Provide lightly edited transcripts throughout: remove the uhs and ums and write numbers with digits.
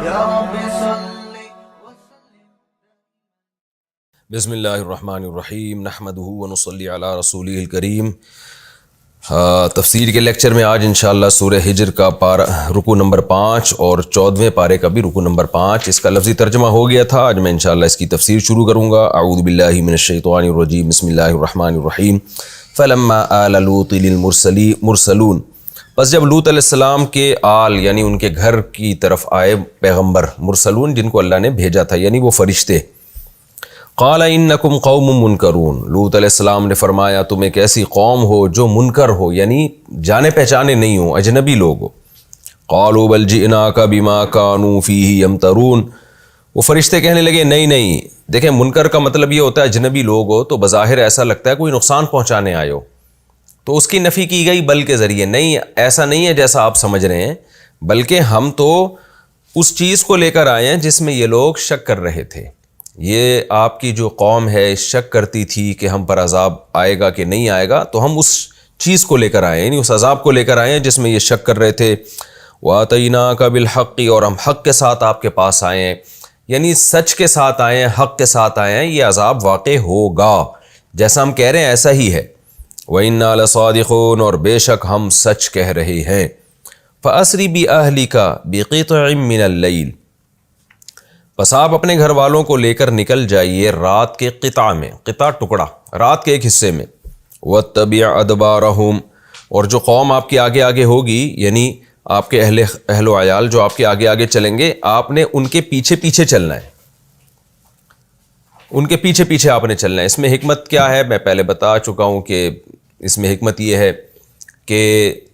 یا رب صل بسم اللہ الرحمن الرحیم نحمدہ ونصلی علی رسولہ الکریم۔ تفسیر کے لیکچر میں آج انشاءاللہ سورہ ہجر کا رکوع نمبر 5 اور 14ویں پارے کا بھی رکوع نمبر 5، اس کا لفظی ترجمہ ہو گیا تھا۔ آج میں انشاءاللہ اس کی تفسیر شروع کروں گا۔ اعوذ باللہ من الشیطان الرجیم، بسم اللہ الرحمن الرحیم۔ فلما آل لوط للمرسلون، پس جب لوط علیہ السلام کے آل یعنی ان کے گھر کی طرف آئے پیغمبر، مرسلون جن کو اللہ نے بھیجا تھا یعنی وہ فرشتے، قال انکم قوم منکرون، لوط علیہ السلام نے فرمایا تم ایک ایسی قوم ہو جو منکر ہو یعنی جانے پہچانے نہیں ہو، اجنبی لوگ ہو۔ قالوا بل جئناک بما كانوا فیہ یمترون، وہ فرشتے کہنے لگے نہیں، دیکھیں منکر کا مطلب یہ ہوتا ہے اجنبی لوگ ہو تو بظاہر ایسا لگتا ہے کوئی نقصان پہنچانے آئے ہو، تو اس کی نفی کی گئی بل کے ذریعے، نہیں ایسا نہیں ہے جیسا آپ سمجھ رہے ہیں، بلکہ ہم تو اس چیز کو لے کر آئے ہیں جس میں یہ لوگ شک کر رہے تھے۔ یہ آپ کی جو قوم ہے شک کرتی تھی کہ ہم پر عذاب آئے گا کہ نہیں آئے گا، تو ہم اس چیز کو لے کر آئے ہیں، یعنی اس عذاب کو لے کر آئے ہیں جس میں یہ شک کر رہے تھے۔ وَآتَيْنَاكَ بِالْحَقِّ، اور ہم حق کے ساتھ آپ کے پاس آئے ہیں، یعنی سچ کے ساتھ آئے ہیں، حق کے ساتھ آئے ہیں، یہ عذاب واقع ہوگا جیسا ہم کہہ رہے ہیں ایسا ہی ہے۔ وَإِنَّا لَصَادِقُونَ، اور بے شک ہم سچ کہہ رہے ہیں۔ فَأَسْرِ بِأَهْلِكَ بِقِطْعٍ مِّنَ اللَّيْلِ، بس آپ اپنے گھر والوں کو لے کر نکل جائیے رات کے قطع میں، قطع ٹکڑا، رات کے ایک حصے میں۔ وَاتَّبِعْ أَدْبَارَهُمْ، اور جو قوم آپ کے آگے آگے ہوگی یعنی آپ کے اہل و عیال جو آپ کے آگے آگے چلیں گے، آپ نے ان کے پیچھے پیچھے چلنا ہے، ان کے پیچھے پیچھے آپ نے چلنا ہے۔ اس میں حکمت کیا ہے میں پہلے بتا چکا ہوں کہ اس میں حکمت یہ ہے کہ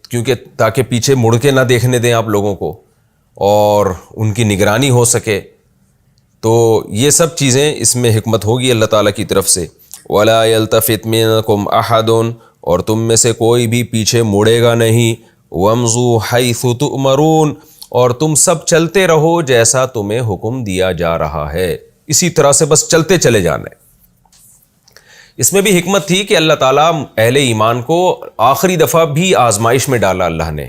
کیونکہ تاکہ پیچھے مڑ کے نہ دیکھنے دیں آپ لوگوں کو اور ان کی نگرانی ہو سکے، تو یہ سب چیزیں اس میں حکمت ہوگی اللہ تعالیٰ کی طرف سے۔ وَلَا يَلْتَفِتْ مِنْكُمْ أَحَدٌ، اور تم میں سے کوئی بھی پیچھے مڑے گا نہیں۔ وَامْضُوا حَيْثُ تُؤْمَرُونَ، اور تم سب چلتے رہو جیسا تمہیں حکم دیا جا رہا ہے، اسی طرح سے بس چلتے چلے جانا ہے۔ اس میں بھی حکمت تھی کہ اللہ تعالیٰ اہل ایمان کو آخری دفعہ بھی آزمائش میں ڈالا اللہ نے،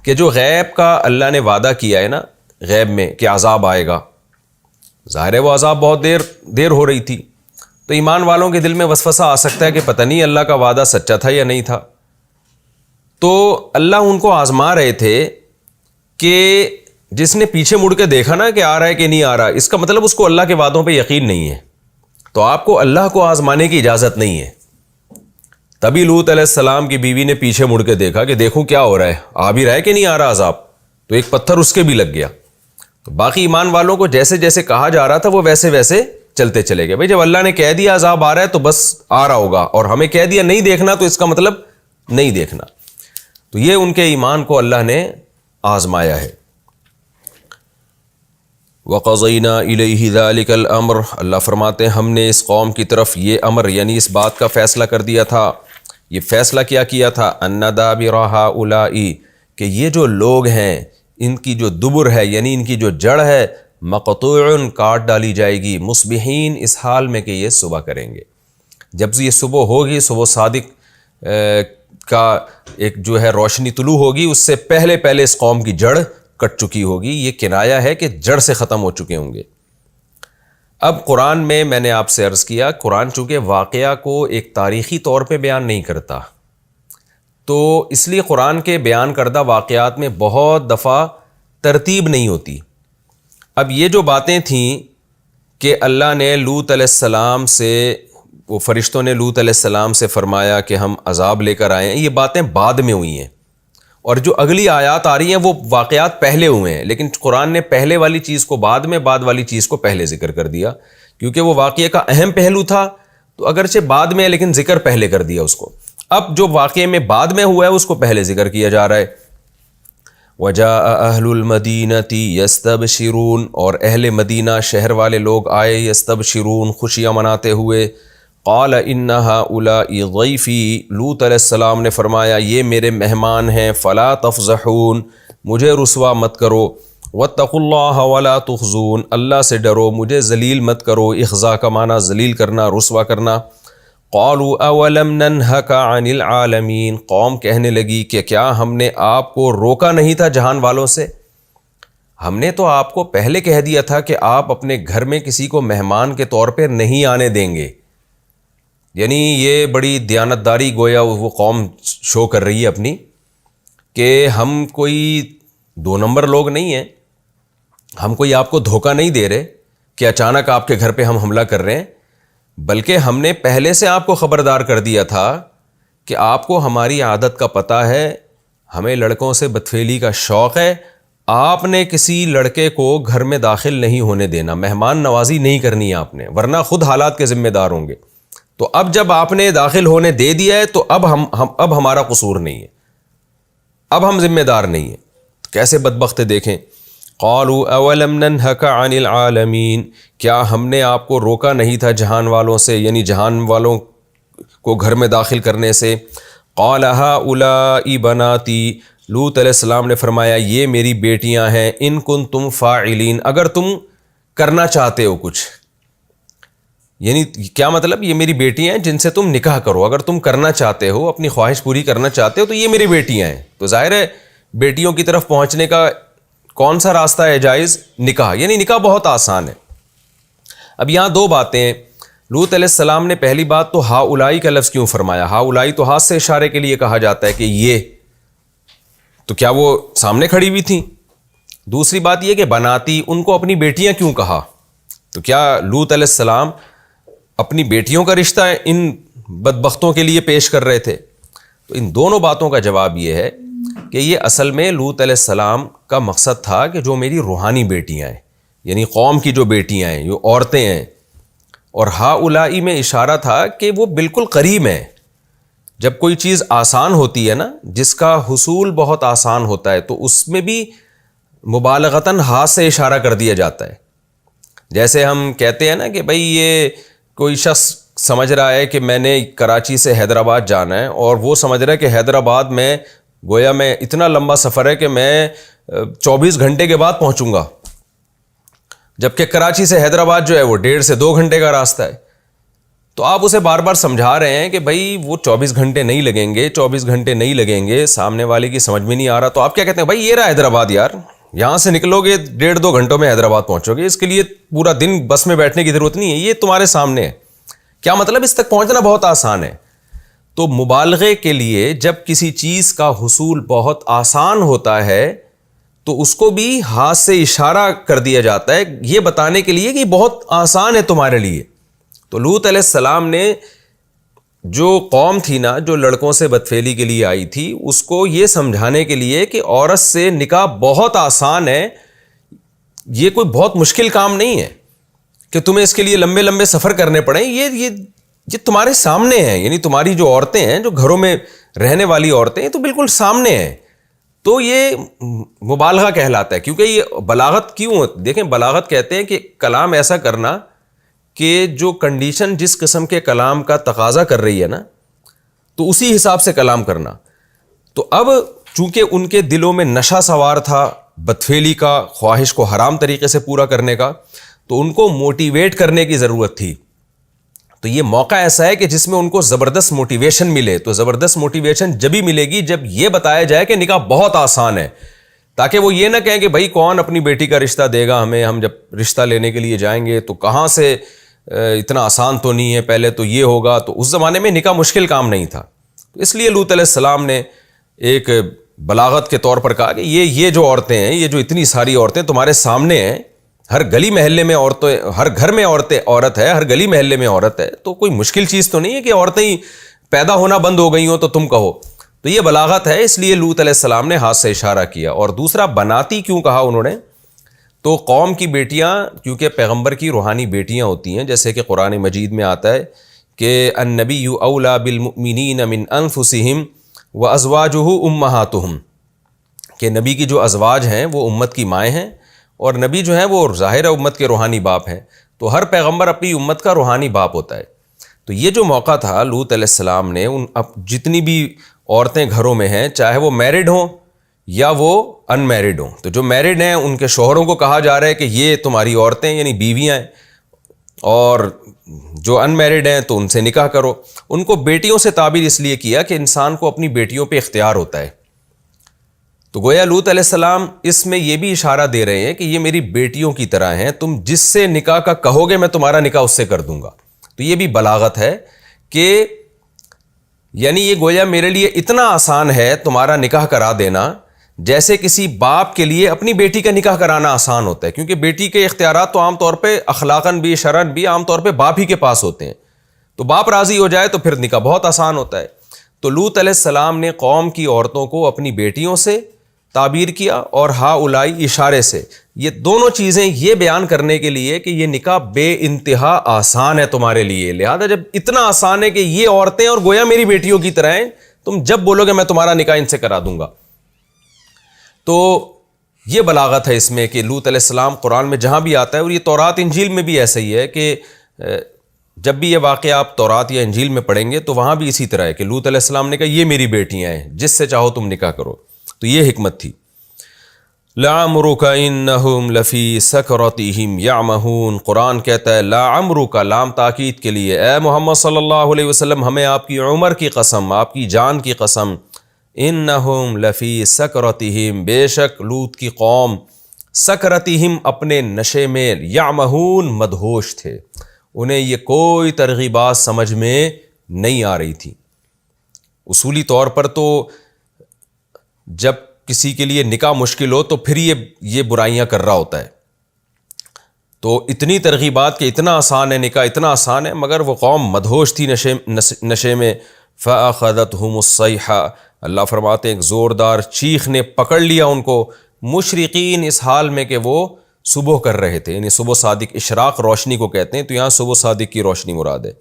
کہ جو غیب کا اللہ نے وعدہ کیا ہے نا غیب میں کہ عذاب آئے گا، ظاہر ہے وہ عذاب بہت دیر ہو رہی تھی، تو ایمان والوں کے دل میں وسوسہ آ سکتا ہے کہ پتہ نہیں اللہ کا وعدہ سچا تھا یا نہیں تھا، تو اللہ ان کو آزما رہے تھے کہ جس نے پیچھے مڑ کے دیکھا نا کہ آ رہا ہے کہ نہیں آ رہا، اس کا مطلب اس کو اللہ کے وعدوں پہ یقین نہیں ہے، تو آپ کو اللہ کو آزمانے کی اجازت نہیں ہے۔ تبھی لوط علیہ السلام کی بیوی نے پیچھے مڑ کے دیکھا کہ دیکھوں کیا ہو رہا ہے، آ بھی رہا ہے کہ نہیں آ رہا عذاب، تو ایک پتھر اس کے بھی لگ گیا۔ تو باقی ایمان والوں کو جیسے جیسے کہا جا رہا تھا وہ ویسے ویسے چلتے چلے گئے۔ بھئی جب اللہ نے کہہ دیا عذاب آ رہا ہے تو بس آ رہا ہوگا، اور ہمیں کہہ دیا نہیں دیکھنا تو اس کا مطلب نہیں دیکھنا، تو یہ ان کے ایمان کو اللہ نے آزمایا ہے۔ وَقَضَيْنَا إِلَيْهِ ذَلِكَ الْأَمْرِ، اللہ فرماتے ہیں ہم نے اس قوم کی طرف یہ امر یعنی اس بات کا فیصلہ کر دیا تھا، یہ فیصلہ کیا تھا، أَنَّ دَابِرَ هَؤُلَاءِ، کہ یہ جو لوگ ہیں ان کی جو دبر ہے یعنی ان کی جو جڑ ہے، مقطوع کاٹ ڈالی جائے گی، مصبحین اس حال میں کہ یہ صبح کریں گے۔ جب یہ صبح ہوگی، صبح صادق کا ایک جو ہے روشنی طلوع ہوگی، اس سے پہلے اس قوم کی جڑ کٹ چکی ہوگی، یہ کنایا ہے کہ جڑ سے ختم ہو چکے ہوں گے۔ اب قرآن میں نے آپ سے عرض کیا، قرآن چونکہ واقعہ کو ایک تاریخی طور پہ بیان نہیں کرتا، تو اس لیے قرآن کے بیان کردہ واقعات میں بہت دفعہ ترتیب نہیں ہوتی۔ اب یہ جو باتیں تھیں کہ اللہ نے لوط علیہ السلام سے، وہ فرشتوں نے لوط علیہ السلام سے فرمایا کہ ہم عذاب لے کر آئے ہیں، یہ باتیں بعد میں ہوئی ہیں، اور جو اگلی آیات آ رہی ہیں وہ واقعات پہلے ہوئے ہیں، لیکن قرآن نے پہلے والی چیز کو بعد میں، بعد والی چیز کو پہلے ذکر کر دیا، کیونکہ وہ واقعے کا اہم پہلو تھا، تو اگرچہ بعد میں لیکن ذکر پہلے کر دیا اس کو۔ اب جو واقعے میں بعد میں ہوا ہے اس کو پہلے ذکر کیا جا رہا ہے۔ وَجَاءَ أَهْلُ الْمَدِينَةِ يَسْتَبْشِرُونَ، اور اہل مدینہ شہر والے لوگ آئے یستبشرون خوشیاں مناتے ہوئے۔ قَالَ إِنَّ هَؤُلَاءِ ضَيْفِي، لوط علیہ السلام نے فرمایا یہ میرے مہمان ہیں، فَلَا تَفْضَحُونَ، مجھے رسوا مت کرو، وَاتَّقُوا اللَّهَ وَلَا تُخْزُونَ، اللہ سے ڈرو مجھے ذلیل مت کرو، اخزا کا معنی ذلیل کرنا، رسوا کرنا۔ قالوا اولم ننهك عن العالمین، قوم کہنے لگی کہ کیا ہم نے آپ کو روکا نہیں تھا جہان والوں سے؟ ہم نے تو آپ کو پہلے کہہ دیا تھا کہ آپ اپنے گھر میں کسی کو مہمان کے طور پہ نہیں آنے دیں گے. یعنی یہ بڑی دیانتداری گویا وہ قوم شو کر رہی ہے اپنی کہ ہم کوئی 2 نمبر لوگ نہیں ہیں, ہم کوئی آپ کو دھوکہ نہیں دے رہے کہ اچانک آپ کے گھر پہ ہم حملہ کر رہے ہیں, بلکہ ہم نے پہلے سے آپ کو خبردار کر دیا تھا کہ آپ کو ہماری عادت کا پتہ ہے, ہمیں لڑکوں سے بدفعلی کا شوق ہے, آپ نے کسی لڑکے کو گھر میں داخل نہیں ہونے دینا, مہمان نوازی نہیں کرنی ہے آپ نے, ورنہ خود حالات کے ذمہ دار ہوں گے. تو اب جب آپ نے داخل ہونے دے دیا ہے تو اب ہمارا قصور نہیں ہے, اب ہم ذمہ دار نہیں ہیں. کیسے بدبخت دیکھیں. قالوا اولم ننهك عن العالمین, کیا ہم نے آپ کو روکا نہیں تھا جہان والوں سے, یعنی جہان والوں کو گھر میں داخل کرنے سے. قال هؤلاء بناتی, لوط علیہ السلام نے فرمایا یہ میری بیٹیاں ہیں, ان کنتم فاعلین, اگر تم کرنا چاہتے ہو کچھ. یعنی کیا مطلب, یہ میری بیٹیاں ہیں جن سے تم نکاح کرو, اگر تم کرنا چاہتے ہو, اپنی خواہش پوری کرنا چاہتے ہو تو یہ میری بیٹیاں ہیں. تو ظاہر ہے بیٹیوں کی طرف پہنچنے کا کون سا راستہ ہے جائز, نکاح, یعنی نکاح بہت آسان ہے. اب یہاں 2 باتیں. لوط علیہ السلام نے پہلی بات تو ہاؤلائی کا لفظ کیوں فرمایا, ہاؤلائی تو ہاتھ سے اشارے کے لیے کہا جاتا ہے کہ یہ, تو کیا وہ سامنے کھڑی ہوئی تھیں. دوسری بات یہ کہ بناتی, ان کو اپنی بیٹیاں کیوں کہا, تو کیا لوط علیہ السلام اپنی بیٹیوں کا رشتہ ان بدبختوں کے لیے پیش کر رہے تھے. تو ان دونوں باتوں کا جواب یہ ہے کہ یہ اصل میں لوط علیہ السلام کا مقصد تھا کہ جو میری روحانی بیٹیاں ہیں, یعنی قوم کی جو بیٹیاں ہیں, جو عورتیں ہیں, اور ہاؤلائی میں اشارہ تھا کہ وہ بالکل قریب ہیں. جب کوئی چیز آسان ہوتی ہے نا, جس کا حصول بہت آسان ہوتا ہے, تو اس میں بھی مبالغتاً ہاتھ سے اشارہ کر دیا جاتا ہے. جیسے ہم کہتے ہیں نا کہ بھئی یہ کوئی شخص سمجھ رہا ہے کہ میں نے کراچی سے حیدرآباد جانا ہے, اور وہ سمجھ رہا ہے کہ حیدرآباد میں گویا میں اتنا لمبا سفر ہے کہ میں 24 گھنٹے کے بعد پہنچوں گا, جبکہ کراچی سے حیدرآباد جو ہے وہ 1.5 سے 2 گھنٹے کا راستہ ہے. تو آپ اسے بار بار سمجھا رہے ہیں کہ بھائی وہ 24 گھنٹے نہیں لگیں گے, 24 گھنٹے نہیں لگیں گے, سامنے والے کی سمجھ میں نہیں آ رہا. تو آپ کیا کہتے ہیں, بھائی یہ رہا حیدرآباد, یار یہاں سے نکلو گے 1.5-2 گھنٹوں میں حیدرآباد پہنچو گے, اس کے لیے پورا دن بس میں بیٹھنے کی ضرورت نہیں ہے, یہ تمہارے سامنے ہے. کیا مطلب, اس تک پہنچنا بہت آسان ہے. تو مبالغے کے لیے جب کسی چیز کا حصول بہت آسان ہوتا ہے تو اس کو بھی ہاتھ سے اشارہ کر دیا جاتا ہے, یہ بتانے کے لیے کہ بہت آسان ہے تمہارے لیے. تو لوط علیہ السلام نے جو قوم تھی نا, جو لڑکوں سے بدفعلی کے لیے آئی تھی, اس کو یہ سمجھانے کے لیے کہ عورت سے نکاح بہت آسان ہے, یہ کوئی بہت مشکل کام نہیں ہے کہ تمہیں اس کے لیے لمبے لمبے سفر کرنے پڑیں, یہ تمہارے سامنے ہیں. یعنی تمہاری جو عورتیں ہیں, جو گھروں میں رہنے والی عورتیں ہیں, تو بالکل سامنے ہیں. تو یہ مبالغہ کہلاتا ہے, کیونکہ یہ بلاغت کیوں, دیکھیں بلاغت کہتے ہیں کہ کلام ایسا کرنا کہ جو کنڈیشن جس قسم کے کلام کا تقاضا کر رہی ہے نا, تو اسی حساب سے کلام کرنا. تو اب چونکہ ان کے دلوں میں نشہ سوار تھا بدفعلی کا, خواہش کو حرام طریقے سے پورا کرنے کا, تو ان کو موٹیویٹ کرنے کی ضرورت تھی. تو یہ موقع ایسا ہے کہ جس میں ان کو زبردست موٹیویشن ملے. تو زبردست موٹیویشن جبھی ملے گی جب یہ بتایا جائے کہ نکاح بہت آسان ہے, تاکہ وہ یہ نہ کہیں کہ بھائی کون اپنی بیٹی کا رشتہ دے گا ہمیں, ہم جب رشتہ لینے کے لیے جائیں گے تو کہاں سے, اتنا آسان تو نہیں ہے, پہلے تو یہ ہوگا. تو اس زمانے میں نکاح مشکل کام نہیں تھا. تو اس لیے لوط علیہ السلام نے ایک بلاغت کے طور پر کہا کہ یہ جو عورتیں ہیں, یہ جو اتنی ساری عورتیں تمہارے سامنے ہیں, ہر گلی محلے میں عورتیں, ہر گھر میں عورت ہے, ہر گلی محلے میں عورت ہے, تو کوئی مشکل چیز تو نہیں ہے کہ عورتیں ہی پیدا ہونا بند ہو گئی ہوں تو تم کہو. تو یہ بلاغت ہے, اس لیے لوط علیہ السلام نے ہاتھ سے اشارہ کیا. اور دوسرا, بناتی کیوں کہا انہوں نے, تو قوم کی بیٹیاں کیونکہ پیغمبر کی روحانی بیٹیاں ہوتی ہیں, جیسے کہ قرآن مجید میں آتا ہے کہ النبی اولی بالمؤمنین من انفسہم وازواجہ امہاتہم, کہ نبی کی جو ازواج ہیں وہ امت کی مائیں ہیں, اور نبی جو ہیں وہ ظاہر امت کے روحانی باپ ہیں. تو ہر پیغمبر اپنی امت کا روحانی باپ ہوتا ہے. تو یہ جو موقع تھا لوط علیہ السلام نے, جتنی بھی عورتیں گھروں میں ہیں, چاہے وہ میرڈ ہوں یا وہ ان میرڈ ہوں, تو جو میرڈ ہیں ان کے شوہروں کو کہا جا رہا ہے کہ یہ تمہاری عورتیں یعنی بیویاں ہیں, اور جو ان میرڈ ہیں تو ان سے نکاح کرو. ان کو بیٹیوں سے تعبیر اس لیے کیا کہ انسان کو اپنی بیٹیوں پہ اختیار ہوتا ہے. تو گویا لوط علیہ السلام اس میں یہ بھی اشارہ دے رہے ہیں کہ یہ میری بیٹیوں کی طرح ہیں، تم جس سے نکاح کا کہو گے میں تمہارا نکاح اس سے کر دوں گا۔ تو یہ بھی بلاغت ہے کہ یعنی یہ گویا میرے لیے اتنا آسان ہے تمہارا نکاح کرا دینا جیسے کسی باپ کے لیے اپنی بیٹی کا نکاح کرانا آسان ہوتا ہے، کیونکہ بیٹی کے اختیارات تو عام طور پہ اخلاقاً بھی شرعاً بھی عام طور پہ باپ ہی کے پاس ہوتے ہیں، تو باپ راضی ہو جائے تو پھر نکاح بہت آسان ہوتا ہے۔ تو لوط علیہ السلام نے قوم کی عورتوں کو اپنی بیٹیوں سے تعبیر کیا اور ہاؤلائی اشارے سے، یہ دونوں چیزیں یہ بیان کرنے کے لیے کہ یہ نکاح بے انتہا آسان ہے تمہارے لیے، لہذا جب اتنا آسان ہے کہ یہ عورتیں اور گویا میری بیٹیوں کی طرح ہیں، تم جب بولو گے میں تمہارا نکاح ان سے کرا دوں گا۔ تو یہ بلاغت ہے اس میں کہ لوط علیہ السلام قرآن میں جہاں بھی آتا ہے، اور یہ تورات انجیل میں بھی ایسا ہی ہے کہ جب بھی یہ واقعہ آپ تورات یا انجیل میں پڑھیں گے تو وہاں بھی اسی طرح ہے کہ لوط علیہ السلام نے کہا یہ میری بیٹیاں ہیں، جس سے چاہو تم نکاح کرو۔ تو یہ حکمت تھی۔ لعمرک انہم لفی سکرتہم یعمہون، قرآن کہتا ہے لعمرک، لام تاکید کے لیے، اے محمد صلی اللہ علیہ وسلم ہمیں آپ کی عمر کی قسم، آپ کی جان کی قسم، انہم لفی سکرتہم، بے شک لوط کی قوم، سکرتہم اپنے نشے میں، یعمہون مدہوش تھے، انہیں یہ کوئی ترغیبات سمجھ میں نہیں آ رہی تھی۔ اصولی طور پر تو جب کسی کے لیے نکاح مشکل ہو تو پھر یہ برائیاں کر رہا ہوتا ہے، تو اتنی ترغیبات کہ اتنا آسان ہے نکاح، اتنا آسان ہے، مگر وہ قوم مدہوش تھی نشے میں۔ فَأَخَذَتْهُمُ الصَّيْحَةُ، اللہ فرماتے ہیں ایک زوردار چیخ نے پکڑ لیا ان کو، مشرقین، اس حال میں کہ وہ صبح کر رہے تھے، یعنی صبح صادق، اشراق روشنی کو کہتے ہیں، تو یہاں صبح صادق کی روشنی مراد ہے۔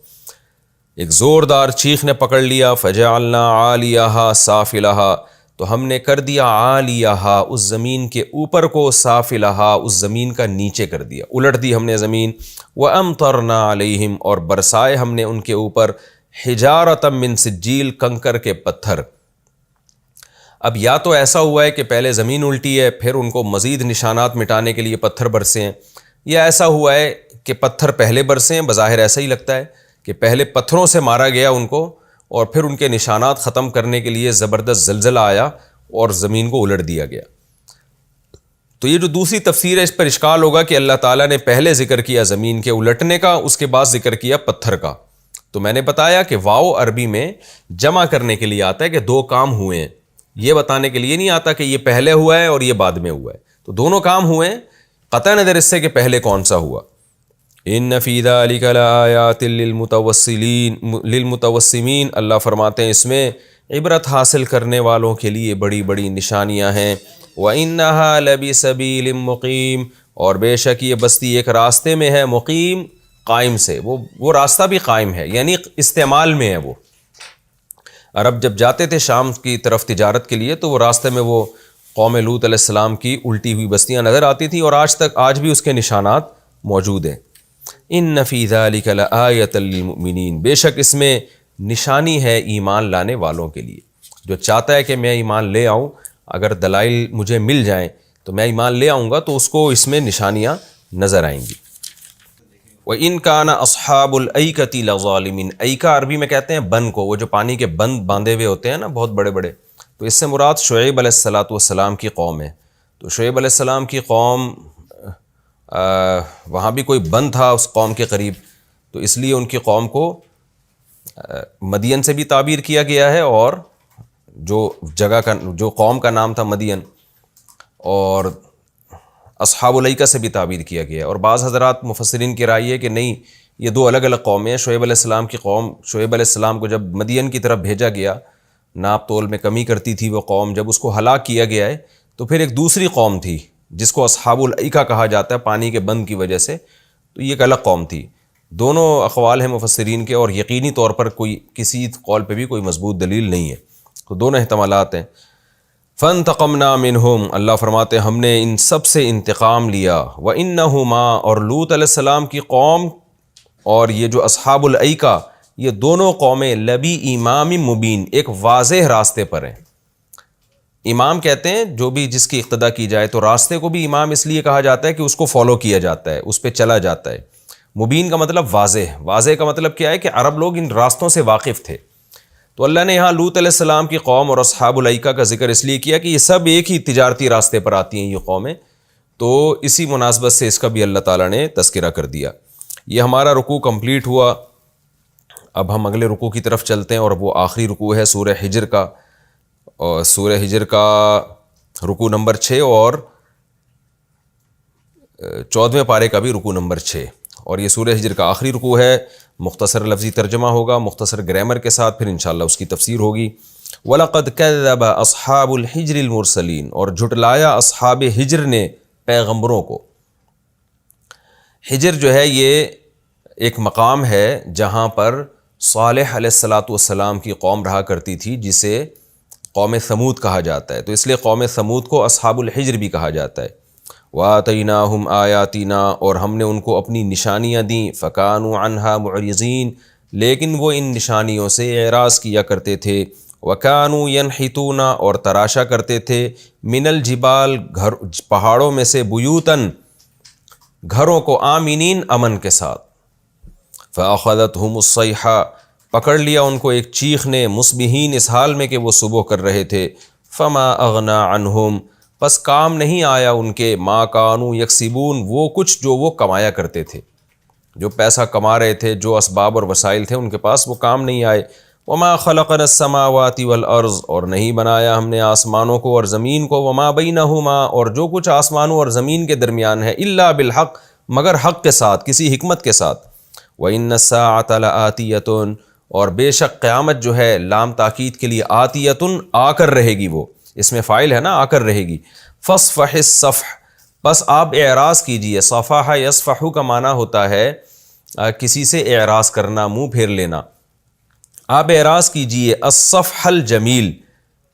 ایک زوردار چیخ نے پکڑ لیا، فَجَعَلْنَا عَالِيَهَا سَافِلَهَا، تو ہم نے کر دیا عالیہا، اس زمین کے اوپر کو، سافلہا، اس زمین کا نیچے کر دیا، الٹ دی ہم نے زمین، وَأَمْطَرْنَا عَلَيْهِمْ، اور برسائے ہم نے ان کے اوپر، حجارۃ من سجیل، کنکر کے پتھر۔ اب یا تو ایسا ہوا ہے کہ پہلے زمین الٹی ہے پھر ان کو مزید نشانات مٹانے کے لیے پتھر برسے ہیں، یا ایسا ہوا ہے کہ پتھر پہلے برسے ہیں، بظاہر ایسا ہی لگتا ہے کہ پہلے پتھروں سے مارا گیا ان کو، اور پھر ان کے نشانات ختم کرنے کے لیے زبردست زلزلہ آیا اور زمین کو الٹ دیا گیا۔ تو یہ جو دوسری تفسیر ہے اس پر اشکال ہوگا کہ اللہ تعالیٰ نے پہلے ذکر کیا زمین کے الٹنے کا، اس کے بعد ذکر کیا پتھر کا۔ تو میں نے بتایا کہ واو عربی میں جمع کرنے کے لیے آتا ہے کہ دو کام ہوئے ہیں، یہ بتانے کے لیے نہیں آتا کہ یہ پہلے ہوا ہے اور یہ بعد میں ہوا ہے، تو دونوں کام ہوئے ہیں، قطع نظر اس سے کہ پہلے کون سا ہوا۔ ان فی ذلک لآیات للمتوسمین، اللہ فرماتے ہیں اس میں عبرت حاصل کرنے والوں کے لیے بڑی بڑی نشانیاں ہیں۔ وَإِنَّهَا لَبِسَبِيلٍ مُقِيمٍ، اور بے شک یہ بستی ایک راستے میں ہے، مقیم، قائم سے، وہ راستہ بھی قائم ہے، یعنی استعمال میں ہے۔ وہ عرب جب جاتے تھے شام کی طرف تجارت کے لیے تو وہ راستے میں وہ قوم لوط علیہ السلام کی الٹی ہوئی بستیاں نظر آتی تھیں، اور آج بھی اس کے نشانات موجود ہیں۔ ان فی ذلک لآیۃ للمؤمنین، بے شک اس میں نشانی ہے ایمان لانے والوں کے لیے، جو چاہتا ہے کہ میں ایمان لے آؤں، اگر دلائل مجھے مل جائیں تو میں ایمان لے آؤں گا، تو اس کو اس میں نشانیاں نظر آئیں گی۔ وَإِن كَانَ أَصْحَابُ الْأَيْكَةِ لَظَالِمِينَ، ایکا عربی میں کہتے ہیں بن کو، وہ جو پانی کے بند باندھے ہوئے ہوتے ہیں نا بہت بڑے بڑے، تو اس سے مراد شعیب علیہ السلام کی قوم ہے۔ تو شعیب علیہ السلام کی قوم، وہاں بھی کوئی بند تھا اس قوم کے قریب، تو اس لیے ان کی قوم کو مدین سے بھی تعبیر کیا گیا ہے، اور جو قوم کا نام تھا مدین، اور اصحاب الایکہ سے بھی تعبیر کیا گیا ہے۔ اور بعض حضرات مفسرین کی رائے ہے کہ نہیں، یہ دو الگ الگ قومیں ہیں۔ شعیب علیہ السلام کی قوم، شعیب علیہ السلام کو جب مدین کی طرف بھیجا گیا، ناپ تول میں کمی کرتی تھی وہ قوم، جب اس کو ہلاک کیا گیا ہے تو پھر ایک دوسری قوم تھی جس کو اصحاب الایکہ کہا جاتا ہے پانی کے بند کی وجہ سے، تو یہ ایک الگ قوم تھی۔ دونوں اقوال ہیں مفسرین کے، اور یقینی طور پر کوئی کسی قول پہ بھی کوئی مضبوط دلیل نہیں ہے، تو دونوں احتمالات ہیں۔ فَانْتَقَمْنَا مِنْهُمْ، اللہ فرماتے ہیں ہم نے ان سب سے انتقام لیا۔ وَإِنَّهُمَا، اور لوط علیہ السلام کی قوم اور یہ جو اصحاب الایکہ، یہ دونوں قومیں لبی امام مبین، ایک واضح راستے پر ہیں۔ امام کہتے ہیں جو بھی جس کی اقتداء کی جائے، تو راستے کو بھی امام اس لیے کہا جاتا ہے کہ اس کو فالو کیا جاتا ہے، اس پہ چلا جاتا ہے۔ مبین کا مطلب واضح، واضح کا مطلب کیا ہے کہ عرب لوگ ان راستوں سے واقف تھے، تو اللہ نے یہاں لوط علیہ السلام کی قوم اور اصحاب الایکہ کا ذکر اس لیے کیا کہ یہ سب ایک ہی تجارتی راستے پر آتی ہیں یہ قومیں، تو اسی مناسبت سے اس کا بھی اللہ تعالیٰ نے تذکرہ کر دیا۔ یہ ہمارا رکوع کمپلیٹ ہوا، اب ہم اگلے رکوع کی طرف چلتے ہیں، اور وہ آخری رکوع ہے سورہ ہجر کا، اور سورہ ہجر کا رکوع نمبر 6 اور 14ویں پارے کا بھی رکوع نمبر 6، اور یہ سورہ ہجر کا آخری رکوع ہے۔ مختصر لفظی ترجمہ ہوگا مختصر گرامر کے ساتھ، پھر انشاءاللہ اس کی تفسیر ہوگی۔ وَلَقَدْ كَذَّبَ أَصْحَابُ الْحِجْرِ الْمُرْسَلِينَ، اور جھٹلایا اصحاب ہجر نے پیغمبروں کو۔ ہجر جو ہے یہ ایک مقام ہے جہاں پر صالح علیہ السلام کی قوم رہا کرتی تھی، جسے قوم ثمود کہا جاتا ہے، تو اس لیے قوم ثمود کو اصحاب الحجر بھی کہا جاتا ہے۔ وَآتَيْنَاهُمْ آيَاتِنَا، اور ہم نے ان کو اپنی نشانیاں دیں، فَكَانُوا عَنْهَا مُعْرِضِينَ، لیکن وہ ان نشانیوں سے اعراض کیا کرتے تھے۔ وَكَانُوا يَنْحِتُونَ، اور تراشا کرتے تھے، مِنَ الْجِبَالِ، پہاڑوں میں سے، بیوتاً، گھروں کو، آمینین، امن کے ساتھ۔ فَأَخَذَتْهُمُ الصَّيْحَةُ، پکڑ لیا ان کو ایک چیخ نے، مصبحین، اس حال میں کہ وہ صبح کر رہے تھے۔ فَمَا أَغْنَى عَنْهُمْ، پس کام نہیں آیا ان کے، ما کانوا یکسبون، وہ کچھ جو وہ کمایا کرتے تھے، جو پیسہ کما رہے تھے، جو اسباب اور وسائل تھے ان کے پاس، وہ کام نہیں آئے۔ وما خلقنا السماوات والارض، اور نہیں بنایا ہم نے آسمانوں کو اور زمین کو، وما بینہما، اور جو کچھ آسمانوں اور زمین کے درمیان ہے، الا بالحق، مگر حق کے ساتھ، کسی حکمت کے ساتھ۔ وَإِنَّ السَّاعَةَ لَآتِيَةٌ، اور بے شک قیامت جو ہے، لام تاکید کے لیے، آتیتن، آ کر رہے گی، وہ اس میں فاعل ہے نا، آ کر رہے گی۔ فَاصْفَحِ الصَّفْحَ، بس آپ اعراض کیجئے۔ صفح یصفح کا معنی ہوتا ہے کسی سے اعراض کرنا، منہ پھیر لینا۔ آپ اعراض کیجئے، الصفح الجمیل،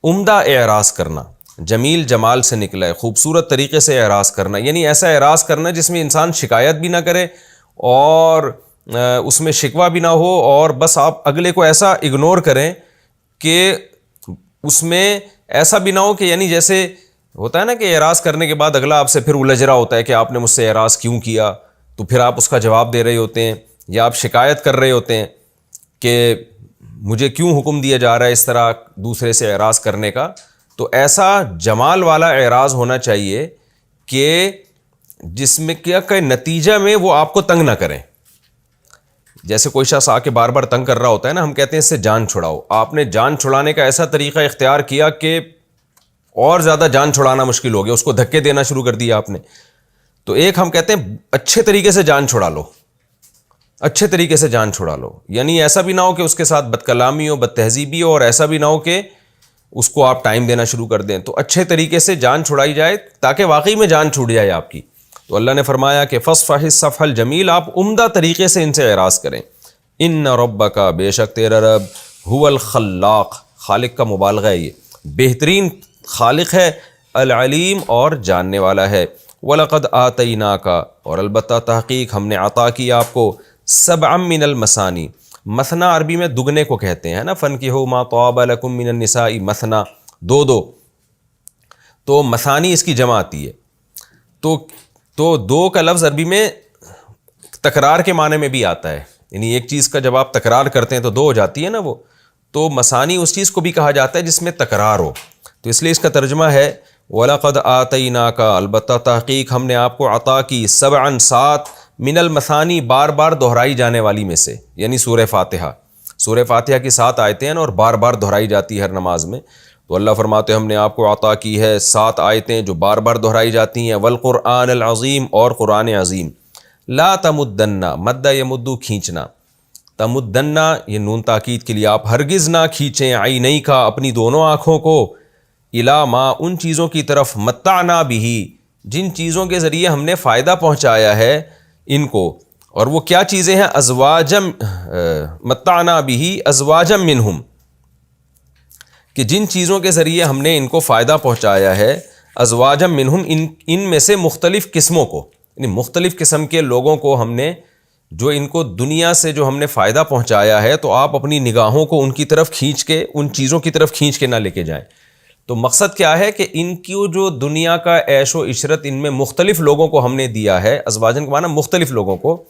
عمدہ اعراض کرنا، جمیل جمال سے نکلا ہے، خوبصورت طریقے سے اعراض کرنا، یعنی ایسا اعراض کرنا جس میں انسان شکایت بھی نہ کرے اور اس میں شکوہ بھی نہ ہو، اور بس آپ اگلے کو ایسا اگنور کریں کہ اس میں ایسا بھی نہ ہو کہ، یعنی جیسے ہوتا ہے نا کہ اعراض کرنے کے بعد اگلا آپ سے پھر الجھ رہا ہوتا ہے کہ آپ نے مجھ سے اعراض کیوں کیا، تو پھر آپ اس کا جواب دے رہے ہوتے ہیں، یا آپ شکایت کر رہے ہوتے ہیں کہ مجھے کیوں حکم دیا جا رہا ہے اس طرح دوسرے سے اعراض کرنے کا۔ تو ایسا جمال والا اعراض ہونا چاہیے کہ جس میں کیا کہ نتیجہ میں وہ آپ کو تنگ نہ کریں۔ جیسے کوئی شخص آ کے بار بار تنگ کر رہا ہوتا ہے نا، ہم کہتے ہیں اس سے جان چھڑاؤ، آپ نے جان چھڑانے کا ایسا طریقہ اختیار کیا کہ اور زیادہ جان چھڑانا مشکل ہو گیا، اس کو دھکے دینا شروع کر دیا آپ نے۔ تو ایک ہم کہتے ہیں اچھے طریقے سے جان چھڑا لو، اچھے طریقے سے جان چھڑا لو، یعنی ایسا بھی نہ ہو کہ اس کے ساتھ بد کلامی ہو، بد تہذیبی ہو، اور ایسا بھی نہ ہو کہ اس کو آپ ٹائم دینا شروع کر دیں۔ تو اچھے طریقے سے جان چھڑائی جائے تاکہ واقعی میں جان چھوٹ جائے آپ کی۔ تو اللہ نے فرمایا کہ فَاصْفَحِ الصَّفْحَ الْجَمِيلَ، آپ عمدہ طریقے سے ان سے اعراض کریں۔ ان ربک، بے شک تیرا رب، هو الخلاق، خالق کا مبالغہ ہے، یہ بہترین خالق ہے، العلیم، اور جاننے والا ہے۔ وَلَقَدْ آتَيْنَاكَ، اور البتہ تحقیق ہم نے عطا کی آپ کو، سبعا من المثانی، مثنی عربی میں دگنے کو کہتے ہیں نا، فَانكِحُوا مَا طَابَ لَكُم مِّنَ النِّسَاءِ مثنی، دو دو، تو مثانی اس کی جمع آتی ہے۔ تو دو کا لفظ عربی میں تکرار کے معنی میں بھی آتا ہے، یعنی ایک چیز کا جب آپ تکرار کرتے ہیں تو دو ہو جاتی ہے نا وہ، تو مثانی اس چیز کو بھی کہا جاتا ہے جس میں تکرار ہو، تو اس لیے اس کا ترجمہ ہے وَلَقَدْ آتَيْنَاكَ، البتہ تحقیق ہم نے آپ کو عطا کی، سبعاً، 7، من المثانی، بار بار دہرائی جانے والی میں سے، یعنی سورہ فاتحہ۔ سورہ فاتحہ کی 7 آیتیں ہیں اور بار بار دہرائی جاتی ہے ہر نماز میں، تو اللہ فرماتے ہیں ہم نے آپ کو عطا کی ہے 7 آیتیں جو بار بار دہرائی جاتی ہیں، والقرآن العظیم، اور قرآن عظیم۔ لا تمدن، مد یمدو، کھینچنا، تمدن یہ نون تاکید کے لیے، آپ ہرگز نہ کھینچیں، عینیک، اپنی دونوں آنکھوں کو، الا ما، ان چیزوں کی طرف، متعنا بھی، جن چیزوں کے ذریعے ہم نے فائدہ پہنچایا ہے ان کو، اور وہ کیا چیزیں ہیں، ازواجم، متعنا بھی ازواجم منہم، کہ جن چیزوں کے ذریعے ہم نے ان کو فائدہ پہنچایا ہے، ازواجم منہم، ان میں سے مختلف قسموں کو، یعنی مختلف قسم کے لوگوں کو ہم نے، جو ان کو دنیا سے جو ہم نے فائدہ پہنچایا ہے، تو آپ اپنی نگاہوں کو ان کی طرف کھینچ کے، ان چیزوں کی طرف کھینچ کے نہ لے کے جائیں۔ تو مقصد کیا ہے کہ ان کی جو دنیا کا عیش و عشرت، ان میں مختلف لوگوں کو ہم نے دیا ہے، ازواجن کا معنی مختلف لوگوں کو،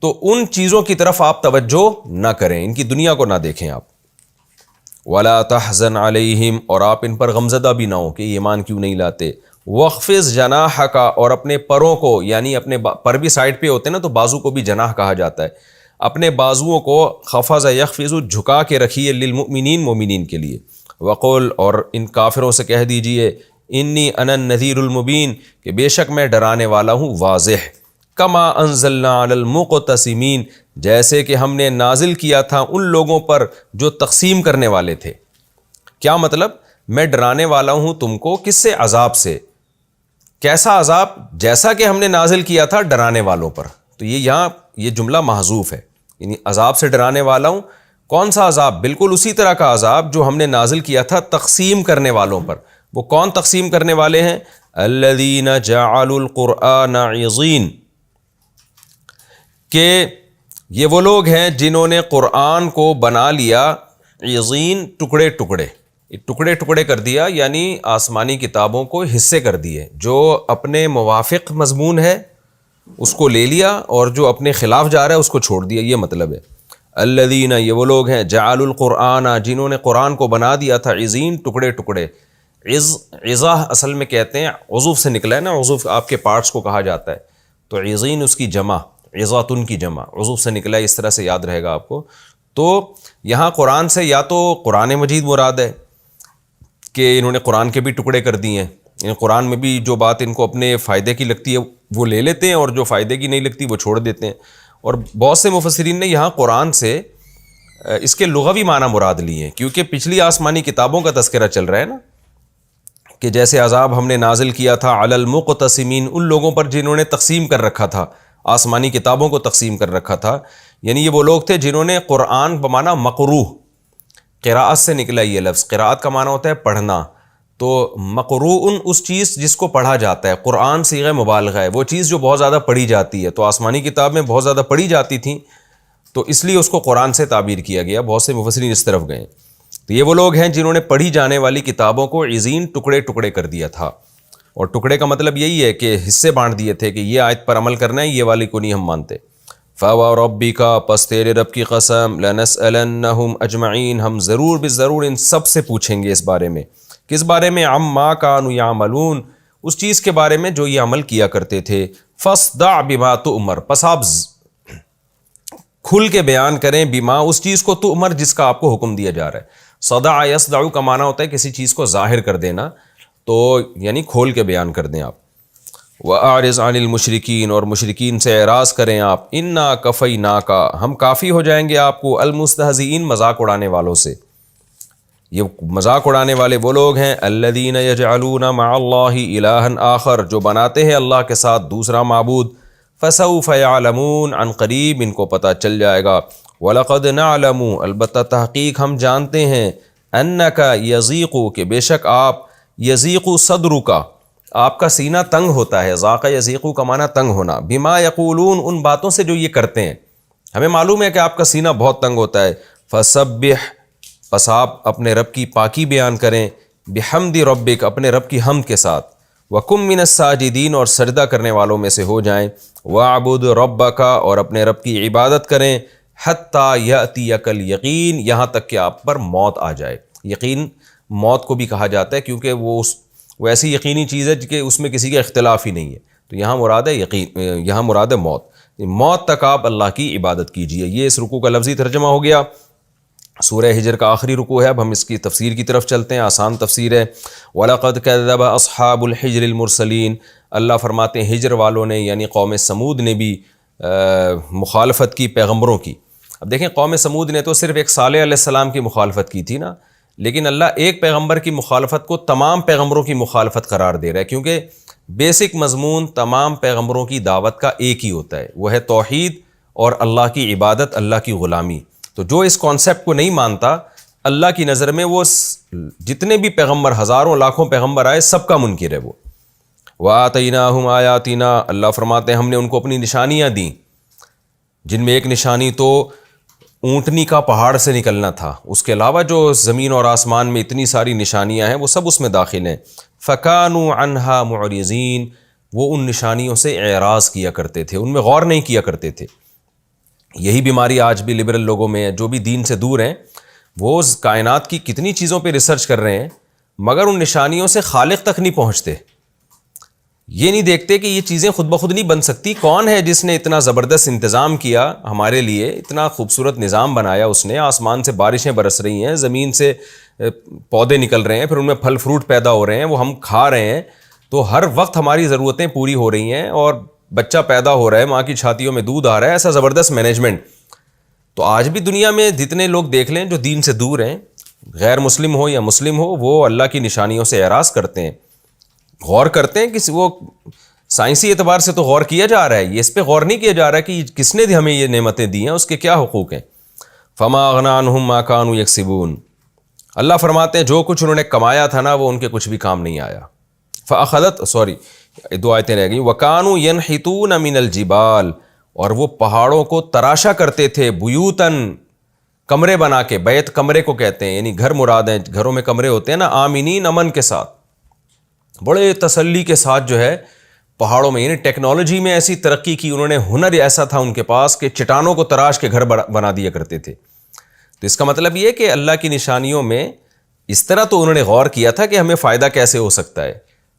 تو ان چیزوں کی طرف آپ توجہ نہ کریں، ان کی دنیا کو نہ دیکھیں آپ۔ ولا تحزن علیہم، اور آپ ان پر غمزدہ بھی نہ ہو کہ ایمان کیوں نہیں لاتے، واخفض جناحک، اور اپنے پروں کو، یعنی اپنے پر بھی سائڈ پہ ہوتے ہیں نا تو بازو کو بھی جناح کہا جاتا ہے، اپنے بازوؤں کو خفض یخفض جھکا کے رکھیے، للمؤمنین مومنین کے لیے، وقل، اور ان کافروں سے کہہ دیجئے، انی انا النذیر المبین، کہ بے شک میں ڈرانے والا ہوں واضح، کما انزلنا علی المقتسمین، جیسے کہ ہم نے نازل کیا تھا ان لوگوں پر جو تقسیم کرنے والے تھے۔ کیا مطلب؟ میں ڈرانے والا ہوں تم کو کس سے؟ عذاب سے۔ کیسا عذاب؟ جیسا کہ ہم نے نازل کیا تھا ڈرانے والوں پر۔ تو یہاں یہ جملہ محذوف ہے، یعنی عذاب سے ڈرانے والا ہوں۔ کون سا عذاب؟ بالکل اسی طرح کا عذاب جو ہم نے نازل کیا تھا تقسیم کرنے والوں پر۔ وہ کون تقسیم کرنے والے ہیں؟ الذین جعلوا القرآن عضین، کہ یہ وہ لوگ ہیں جنہوں نے قرآن کو بنا لیا عضین، ٹکڑے ٹکڑے، ٹکڑے ٹکڑے کر دیا، یعنی آسمانی کتابوں کو حصے کر دیے، جو اپنے موافق مضمون ہے اس کو لے لیا اور جو اپنے خلاف جا رہا ہے اس کو چھوڑ دیا، یہ مطلب ہے۔ الذین، یہ وہ لوگ ہیں جعلوا القرآن، جنہوں نے قرآن کو بنا دیا تھا عضین، ٹکڑے ٹکڑے۔ عضا اصل میں کہتے ہیں عضو سے نکلا ہے نا، عضو آپ کے پارٹس کو کہا جاتا ہے، تو عضین اس کی جمع، عظاتن کی جمع، عضو سے نکلا ہے، اس طرح سے یاد رہے گا آپ کو۔ تو یہاں قرآن سے یا تو قرآن مجید مراد ہے کہ انہوں نے قرآن کے بھی ٹکڑے کر دیے ہیں، یعنی قرآن میں بھی جو بات ان کو اپنے فائدے کی لگتی ہے وہ لے لیتے ہیں اور جو فائدے کی نہیں لگتی وہ چھوڑ دیتے ہیں۔ اور بہت سے مفسرین نے یہاں قرآن سے اس کے لغوی معنی مراد لیے ہیں، کیونکہ پچھلی آسمانی کتابوں کا تذکرہ چل رہا ہے نا، کہ جیسے عذاب ہم نے نازل کیا تھا علی المقتسمین، ان لوگوں پر جنہوں نے تقسیم کر رکھا تھا، آسمانی کتابوں کو تقسیم کر رکھا تھا، یعنی یہ وہ لوگ تھے جنہوں نے قرآن بمعنی مقروء، قراءت سے نکلا یہ لفظ، قراءت کا معنی ہوتا ہے پڑھنا، تو مقروء اس چیز جس کو پڑھا جاتا ہے، قرآن صیغہ مبالغہ ہے، وہ چیز جو بہت زیادہ پڑھی جاتی ہے، تو آسمانی کتاب میں بہت زیادہ پڑھی جاتی تھیں تو اس لیے اس کو قرآن سے تعبیر کیا گیا، بہت سے مفسرین اس طرف گئے۔ تو یہ وہ لوگ ہیں جنہوں نے پڑھی جانے والی کتابوں کو عضین، ٹکڑے ٹکڑے کر دیا تھا، اور ٹکڑے کا مطلب یہی ہے کہ حصے بانٹ دیے تھے کہ یہ آیت پر عمل کرنا ہے، یہ والی کو نہیں ہم مانتے۔ فَوَرَبِّكَ، پس تیرے رب کی قسم، لَنَسْأَلَنَّهُمْ أَجْمَعِينَ، ہم ضرور بالضرور ان سب سے پوچھیں گے اس بارے میں۔ کس بارے میں؟ عَمَّا كَانُوا يَعْمَلُونَ، اس چیز کے بارے میں جو یہ عمل کیا کرتے تھے۔ فَاصْدَعْ بِمَا تُؤْمَرُ، پس آپ کھل کے بیان کریں، بما، اس چیز کو، تؤمر جس کا آپ کو حکم دیا جا رہا ہے۔ صدع یصدع کا معنی ہوتا ہے کسی چیز کو ظاہر کر دینا، تو یعنی کھول کے بیان کر دیں آپ۔ وَأَعْرِضْ عَنِ الْمُشْرِكِينَ، اور مشرکین سے اعراض کریں آپ۔ اِنَّا كَفَيْنَاكَ، ہم کافی ہو جائیں گے آپ کو، المستہزئین، مذاق اڑانے والوں سے۔ یہ مذاق اڑانے والے وہ لوگ ہیں الذین یجعلون مع اللہ الہا آخر، جو بناتے ہیں اللہ کے ساتھ دوسرا معبود۔ فسوف یعلمون، عن قریب ان کو پتہ چل جائے گا۔ وَلَقَدْ نَعْلَمُ، البتہ تحقیق ہم جانتے ہیں، أَنَّكَ يَضِيقُ، کہ بے شک آپ، یضیق صدرک، آپ کا سینہ تنگ ہوتا ہے، ذاق یضیق کا معنی تنگ ہونا، بما یقولون، ان باتوں سے جو یہ کرتے ہیں، ہمیں معلوم ہے کہ آپ کا سینہ بہت تنگ ہوتا ہے۔ فسبح، پس آپ اپنے رب کی پاکی بیان کریں، بحمد ربک، اپنے رب کی حمد کے ساتھ، وَكُم مِّنَ السَّاجِدِينَ، اور سجدہ کرنے والوں میں سے ہو جائیں، وَاعْبُدْ رَبَّكَ، اور اپنے رب کی عبادت کریں، حَتَّى يَأْتِيَكَ الْيَقِينُ، یہاں تک کہ آپ پر موت آ جائے۔ یقین موت کو بھی کہا جاتا ہے کیونکہ وہ ایسی یقینی چیز ہے کہ اس میں کسی کا اختلاف ہی نہیں ہے، تو یہاں مراد ہے یقین، یہاں مراد ہے موت، موت تک آپ اللہ کی عبادت کیجئے۔ یہ اس رکوع کا لفظی ترجمہ ہو گیا۔ سورہ ہجر کا آخری رکوع ہے، اب ہم اس کی تفسیر کی طرف چلتے ہیں، آسان تفسیر ہے۔ وَلَقَدْ كَذَّبَ أَصْحَابُ الْحِجْرِ الْمُرْسَلِينَ، اللہ فرماتے ہیں ہجر والوں نے، یعنی قوم سمود نے بھی مخالفت کی پیغمبروں کی۔ اب دیکھیں قوم سمود نے تو صرف ایک صالح علیہ السلام کی مخالفت کی تھی نا، لیکن اللہ ایک پیغمبر کی مخالفت کو تمام پیغمبروں کی مخالفت قرار دے رہا ہے، کیونکہ بیسک مضمون تمام پیغمبروں کی دعوت کا ایک ہی ہوتا ہے، وہ ہے توحید اور اللہ کی عبادت، اللہ کی غلامی۔ تو جو اس کانسیپٹ کو نہیں مانتا، اللہ کی نظر میں وہ جتنے بھی پیغمبر، ہزاروں لاکھوں پیغمبر آئے، سب کا منکر ہے وہ۔ وَآتَيْنَاهُمْ آيَاتِنَا، اللہ فرماتے ہیں ہم نے ان کو اپنی نشانیاں دیں، جن میں ایک نشانی تو اونٹنی کا پہاڑ سے نکلنا تھا، اس کے علاوہ جو زمین اور آسمان میں اتنی ساری نشانیاں ہیں وہ سب اس میں داخل ہیں۔ فَكَانُوا عَنْهَا مُعْرِضِينَ، وہ ان نشانیوں سے اعراض کیا کرتے تھے، ان میں غور نہیں کیا کرتے تھے۔ یہی بیماری آج بھی لبرل لوگوں میں ہے، جو بھی دین سے دور ہیں، وہ کائنات کی کتنی چیزوں پہ ریسرچ کر رہے ہیں مگر ان نشانیوں سے خالق تک نہیں پہنچتے. یہ نہیں دیکھتے کہ یہ چیزیں خود بخود نہیں بن سکتی. کون ہے جس نے اتنا زبردست انتظام کیا ہمارے لیے, اتنا خوبصورت نظام بنایا اس نے, آسمان سے بارشیں برس رہی ہیں, زمین سے پودے نکل رہے ہیں, پھر ان میں پھل فروٹ پیدا ہو رہے ہیں, وہ ہم کھا رہے ہیں, تو ہر وقت ہماری ضرورتیں پوری ہو رہی ہیں اور بچہ پیدا ہو رہا ہے, ماں کی چھاتیوں میں دودھ آ رہا ہے. ایسا زبردست مینجمنٹ. تو آج بھی دنیا میں جتنے لوگ دیکھ لیں جو دین سے دور ہیں, غیر مسلم ہو یا مسلم ہو, وہ اللہ کی نشانیوں سے اعراض کرتے ہیں, غور کرتے ہیں. کہ وہ سائنسی اعتبار سے تو غور کیا جا رہا ہے, یہ اس پہ غور نہیں کیا جا رہا کہ کس نے ہمیں یہ نعمتیں دی ہیں, اس کے کیا حقوق ہیں. فما اغنی عنہم ما کانوا یکسبون. اللہ فرماتے ہیں جو کچھ انہوں نے کمایا تھا نا وہ ان کے کچھ بھی کام نہیں آیا. دو آیتیں رہ گئیں. وَكَانُوا يَنْحِتُونَ مِنَ الْجِبَالِ, اور وہ پہاڑوں کو تراشا کرتے تھے, بیوتن, کمرے بنا کے. بیت کمرے کو کہتے ہیں, یعنی گھر مراد ہیں, گھروں میں کمرے ہوتے ہیں نا, آمینین, امن کے ساتھ, بڑے تسلی کے ساتھ جو ہے پہاڑوں میں. یعنی ٹیکنالوجی میں ایسی ترقی کی انہوں نے, ہنر ایسا تھا ان کے پاس کہ چٹانوں کو تراش کے گھر بنا دیا کرتے تھے. تو اس کا مطلب یہ کہ اللہ کی نشانیوں میں اس طرح تو انہوں نے غور کیا تھا کہ ہمیں فائدہ کیسے ہو سکتا ہے,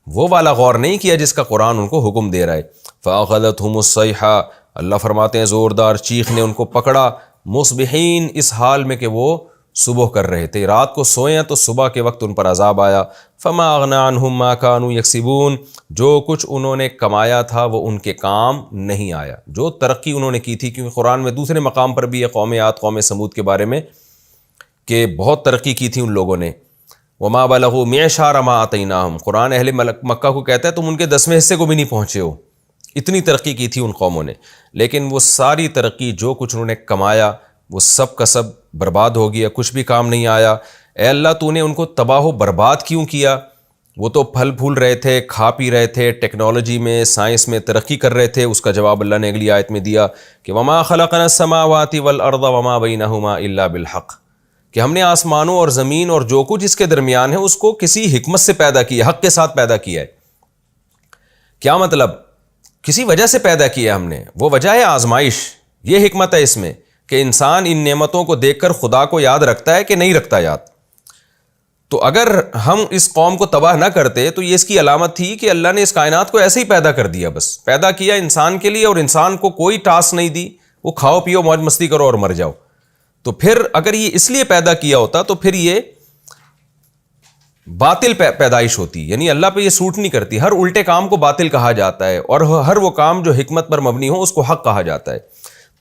وہ والا غور نہیں کیا جس کا قرآن ان کو حکم دے رہا ہے. فَأَخَذَتْهُمُ الصَّيْحَةُ, اللہ فرماتے ہیں زوردار چیخ نے ان کو پکڑا, مصبحین, اس حال میں کہ وہ صبح کر رہے تھے, رات کو سوئے تو صبح کے وقت ان پر عذاب آیا. فما اغنی عنہم ما کانوا یکسبون, جو کچھ انہوں نے کمایا تھا وہ ان کے کام نہیں آیا. جو ترقی انہوں نے کی تھی, کیونکہ قرآن میں دوسرے مقام پر بھی ہے قوم عاد, قوم سمود کے بارے میں, کہ بہت ترقی کی تھی ان لوگوں نے. وما بلغوا معشار ما آتیناہم, قرآن اہل مکہ کو کہتا ہے تم ان کے 10ویں حصے کو بھی نہیں پہنچے ہو, اتنی ترقی کی تھی ان قوموں نے. لیکن وہ ساری ترقی, جو کچھ انہوں نے کمایا, وہ سب کا سب برباد ہو گیا, کچھ بھی کام نہیں آیا. اے اللہ تو نے ان کو تباہ و برباد کیوں کیا؟ وہ تو پھل پھول رہے تھے, کھا پی رہے تھے, ٹیکنالوجی میں, سائنس میں ترقی کر رہے تھے. اس کا جواب اللہ نے اگلی آیت میں دیا کہ وما خلقنا السماوات والارض وما بینہما الا بالحق, کہ ہم نے آسمانوں اور زمین اور جو کچھ اس کے درمیان ہے اس کو کسی حکمت سے پیدا کیا, حق کے ساتھ پیدا کیا ہے. کیا مطلب؟ کسی وجہ سے پیدا کیا ہم نے, وہ وجہ ہے آزمائش. یہ حکمت ہے اس میں کہ انسان ان نعمتوں کو دیکھ کر خدا کو یاد رکھتا ہے کہ نہیں رکھتا یاد. تو اگر ہم اس قوم کو تباہ نہ کرتے تو یہ اس کی علامت تھی کہ اللہ نے اس کائنات کو ایسے ہی پیدا کر دیا, بس پیدا کیا انسان کے لیے, اور انسان کو کوئی ٹاسک نہیں دی, وہ کھاؤ پیو موج مستی کرو اور مر جاؤ. تو پھر اگر یہ اس لیے پیدا کیا ہوتا تو پھر یہ باطل پیدائش ہوتی, یعنی اللہ پہ یہ سوٹ نہیں کرتی. ہر الٹے کام کو باطل کہا جاتا ہے, اور ہر وہ کام جو حکمت پر مبنی ہو اس کو حق کہا جاتا ہے.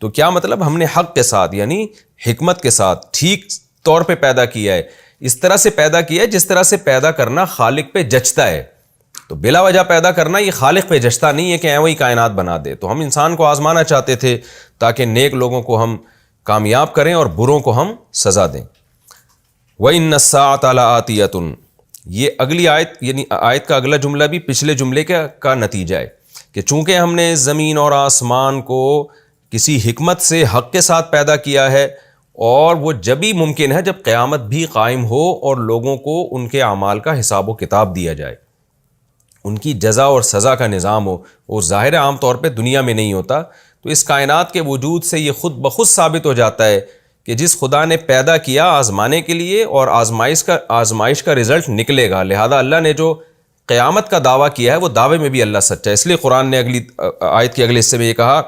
تو کیا مطلب؟ ہم نے حق کے ساتھ یعنی حکمت کے ساتھ ٹھیک طور پہ پیدا کیا ہے, اس طرح سے پیدا کیا ہے جس طرح سے پیدا کرنا خالق پہ جچتا ہے. تو بلا وجہ پیدا کرنا یہ خالق پہ جچتا نہیں ہے کہ وہی کائنات بنا دے. تو ہم انسان کو آزمانا چاہتے تھے تاکہ نیک لوگوں کو ہم کامیاب کریں اور بروں کو ہم سزا دیں. وَإِنَّ السَّاعَةَ لَآتِيَةٌ, یہ اگلی آیت یعنی آیت کا اگلا جملہ بھی پچھلے جملے کا نتیجہ ہے کہ چونکہ ہم نے زمین اور آسمان کو کسی حکمت سے حق کے ساتھ پیدا کیا ہے, اور وہ جبھی ممکن ہے جب قیامت بھی قائم ہو اور لوگوں کو ان کے اعمال کا حساب و کتاب دیا جائے, ان کی جزا اور سزا کا نظام ہو. اور ظاہر عام طور پہ دنیا میں نہیں ہوتا. تو اس کائنات کے وجود سے یہ خود بخود ثابت ہو جاتا ہے کہ جس خدا نے پیدا کیا آزمانے کے لیے, اور آزمائش کا رزلٹ نکلے گا. لہذا اللہ نے جو قیامت کا دعویٰ کیا ہے وہ دعوے میں بھی اللہ سچا ہے. اس لیے قرآن نے اگلی آیت کے اگلے حصے میں یہ کہا